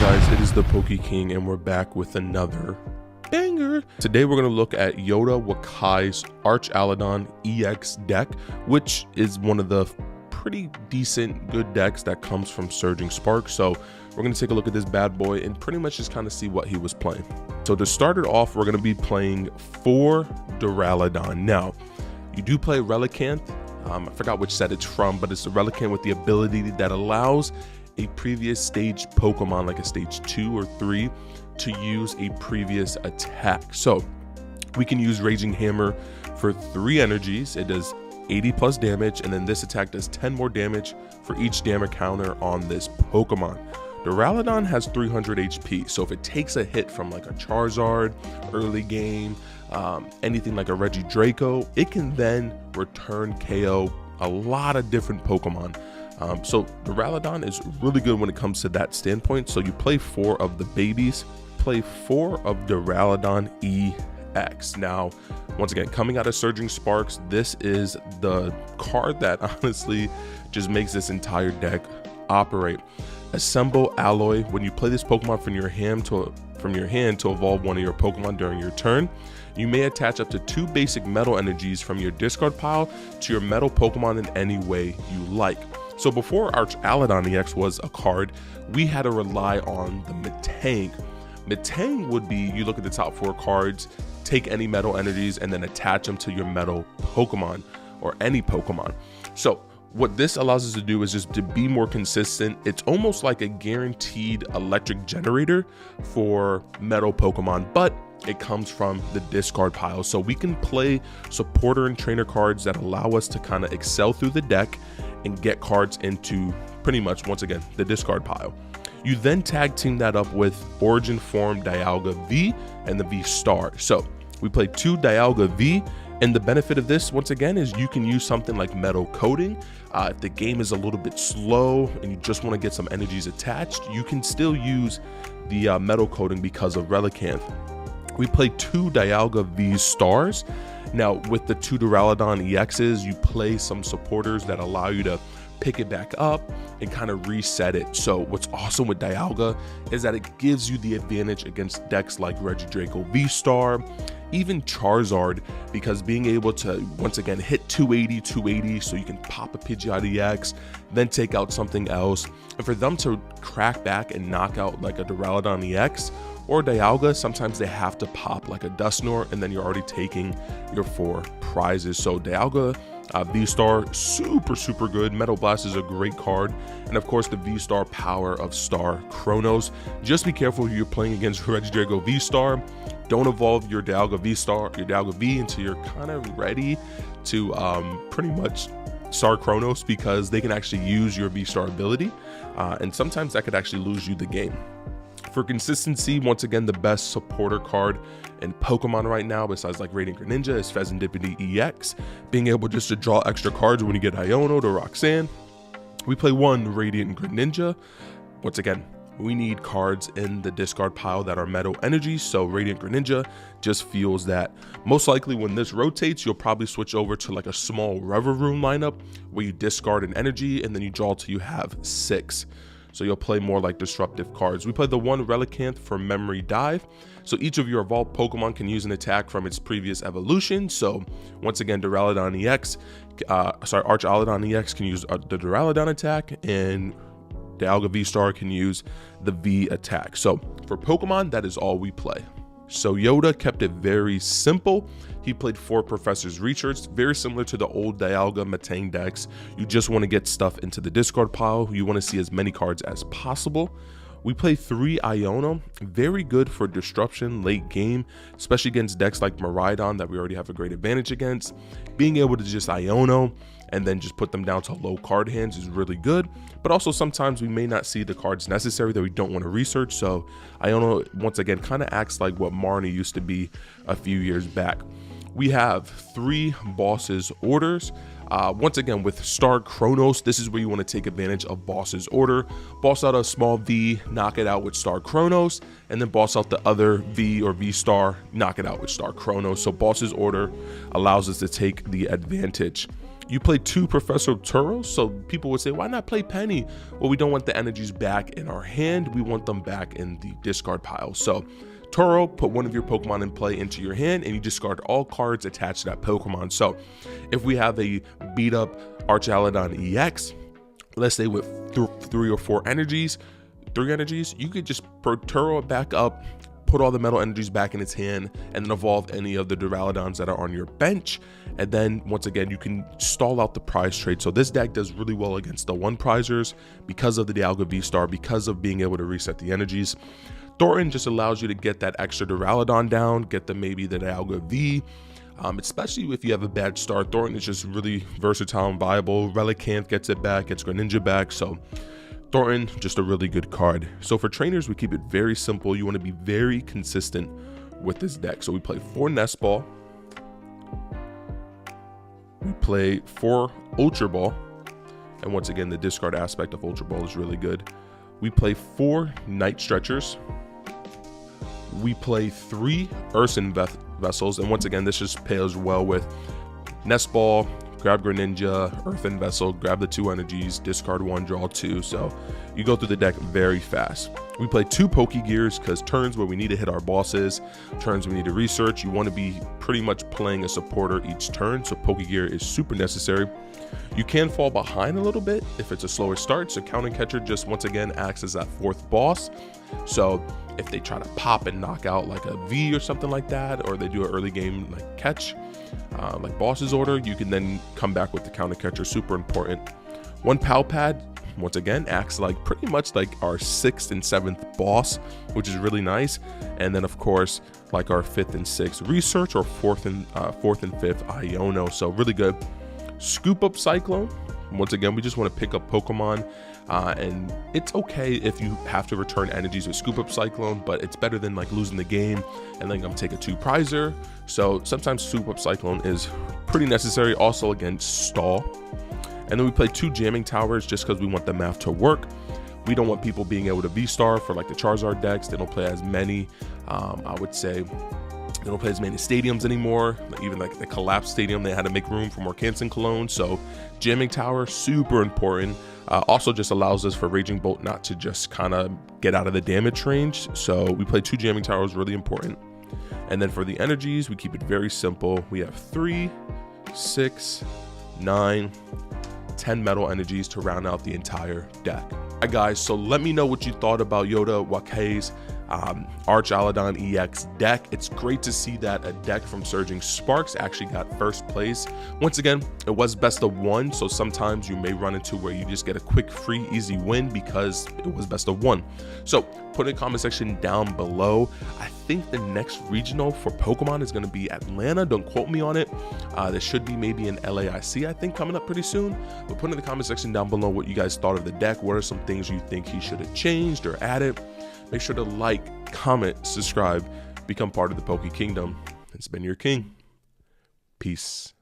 guys, it is the Poke King and we're back with another banger. Today we're going to look at Yoda Wakai's Archaludon EX deck, which is one of the pretty decent good decks that comes from Surging Spark. So we're going to take a look at this bad boy and pretty much just kind of see what he was playing. So to start it off, we're going to be playing 4 Duraludon. Now, you do play Relicanth. I forgot which set it's from, but it's a Relicanth with the ability that allows a previous stage Pokemon, like a stage 2 or 3, to use a previous attack. So we can use Raging Hammer for 3 energies. It does 80 plus damage, and then this attack does 10 more damage for each damage counter on this Pokemon. Duraludon has 300 HP, so if it takes a hit from like a Charizard early game, anything like a Regidrago, it can then return KO a lot of different Pokemon. So Duraludon is really good when it comes to that standpoint. So you play 4 of the babies, play 4 of Duraludon EX. Now, once again, coming out of Surging Sparks, this is the card that honestly just makes this entire deck operate. Assemble Alloy. When you play this Pokemon from your hand to evolve one of your Pokemon during your turn, you may attach up to 2 basic metal energies from your discard pile to your metal Pokemon in any way you like. So before Archaludon EX was a card, we had to rely on the Metang. Metang would be, you look at the top 4 cards, take any metal energies and then attach them to your metal Pokemon or any Pokemon. So what this allows us to do is just to be more consistent. It's almost like a guaranteed electric generator for metal Pokemon, but it comes from the discard pile. So we can play supporter and trainer cards that allow us to kind of excel through the deck and get cards into pretty much, once again, the discard pile. You then tag team that up with Origin Form Dialga V and the V Star. So we play 2 Dialga V, and the benefit of this, once again, is you can use something like Metal Coating. If the game is a little bit slow and you just want to get some energies attached, you can still use the Metal Coating because of Relicanth. We play 2 Dialga V Stars. Now, with the 2 Duraludon EXs, you play some supporters that allow you to pick it back up and kind of reset it. So what's awesome with Dialga is that it gives you the advantage against decks like Regidrago V-Star, even Charizard, because being able to, once again, hit 280, so you can pop a Pidgeot EX, then take out something else. And for them to crack back and knock out like a Duraludon EX or Dialga, sometimes they have to pop like a Dusknoir, and then you're already taking your 4 prizes. So Dialga V-Star, super good. Metal Blast is a great card, and of course the V-Star power of Star Chronos. Just be careful if you're playing against Regidrago V-Star. Don't evolve your Dialga V-Star, your Dialga V, until you're kind of ready to pretty much Star Chronos, because they can actually use your V-Star ability, and sometimes that could actually lose you the game. For consistency, once again, the best supporter card in Pokemon right now, besides like Radiant Greninja, is Pheasantipede EX. Being able just to draw extra cards when you get Iono to Roxanne. We play 1 Radiant Greninja. Once again, we need cards in the discard pile that are metal energy, so Radiant Greninja just feels that most likely when this rotates, you'll probably switch over to like a small Revavroom lineup where you discard an energy and then you draw till you have 6. So you'll play more like disruptive cards. We play the 1 Relicanth for Memory Dive. So each of your evolved Pokemon can use an attack from its previous evolution. So once again, Duraludon EX, Archaludon EX can use the Duraludon attack, and Dialga V-Star can use the V attack. So for Pokemon, that is all we play. So Yoda kept it very simple. He played 4 Professor's Research, very similar to the old Dialga Metang decks. You just want to get stuff into the discard pile. You want to see as many cards as possible. We play 3 Iono, very good for disruption late game, especially against decks like Miraidon that we already have a great advantage against. Being able to just Iono and then just put them down to low card hands is really good, but also sometimes we may not see the cards necessary that we don't want to research. So Iono, once again, kind of acts like what Marnie used to be a few years back. We have 3 Boss's Orders. Once again, with Star Chronos, this is where you want to take advantage of Boss's Order. Boss out a small V, knock it out with Star Chronos, and then boss out the other V or V Star, knock it out with Star Chronos. So Boss's Order allows us to take the advantage. You play 2 Professor Turo, so people would say, why not play Penny? Well, we don't want the energies back in our hand, we want them back in the discard pile. So Turo, put one of your Pokemon in play into your hand and you discard all cards attached to that Pokemon. So if we have a beat up Archaludon EX, let's say with 3 or 4 energies, 3 energies, you could just put Turo back up, put all the metal energies back in its hand, and then evolve any of the Duraludons that are on your bench. And then once again, you can stall out the prize trade. So this deck does really well against the 1 prizers because of the Dialga V-Star, because of being able to reset the energies. Thornton just allows you to get that extra Duraludon down, get maybe the Dialga V. Especially if you have a bad start, Thornton is just really versatile and viable. Relicanth gets it back, gets Greninja back, so Thornton, just a really good card. So for trainers, we keep it very simple. You want to be very consistent with this deck. So we play 4 Nest Ball. We play 4 Ultra Ball. And once again, the discard aspect of Ultra Ball is really good. We play 4 Night Stretchers. We play 3 Urson Vessels. And once again, this just pairs well with Nest Ball, grab Greninja, Earthen Vessel, grab the 2 energies, discard 1, draw 2. So you go through the deck very fast. We play 2 Pokegears because turns where we need to hit our bosses, turns we need to research, you want to be pretty much playing a supporter each turn. So Pokegear is super necessary. You can fall behind a little bit if it's a slower start. So Counting Catcher just once again acts as that 4th boss. So if they try to pop and knock out like a V or something like that, or they do an early game like catch, like boss's order, you can then come back with the Counter Catcher. Super important. 1 Pal Pad once again acts like pretty much like our 6th and 7th boss, which is really nice. And then of course like our 5th and 6th Research, or 4th and 5th Iono. So really good. Scoop Up Cyclone. Once again, we just want to pick up Pokemon, and it's okay if you have to return energies with Scoop Up Cyclone, but it's better than like losing the game and then I'm take a 2 prizer. So sometimes Scoop Up Cyclone is pretty necessary, also against stall. And then we play 2 Jamming Towers just because we want the math to work. We don't want people being able to V-Star for like the Charizard decks. They don't play as many, I would say, they don't play as many stadiums anymore. Even like the collapsed stadium, they had to make room for more Canson Cologne. So Jamming Tower, super important. Also just allows us for Raging Bolt not to just kind of get out of the damage range. So we play 2 Jamming Towers, really important. And then for the energies, we keep it very simple. We have 3, 6, 9, 10 metal energies to round out the entire deck. Alright guys, so let me know what you thought about Yoda Wakai's Archaludon EX deck. It's great to see that a deck from Surging Sparks actually got 1st place. Once again, it was best of 1, so sometimes you may run into where you just get a quick, free, easy win because it was best of 1. So put in the comment section down below. I think the next regional for Pokemon is going to be Atlanta. Don't quote me on it. There should be maybe an LAIC, I think, coming up pretty soon. But put in the comment section down below what you guys thought of the deck. What are some things you think he should have changed or added? Make sure to like, comment, subscribe, become part of the Poke Kingdom. It's been your king. Peace.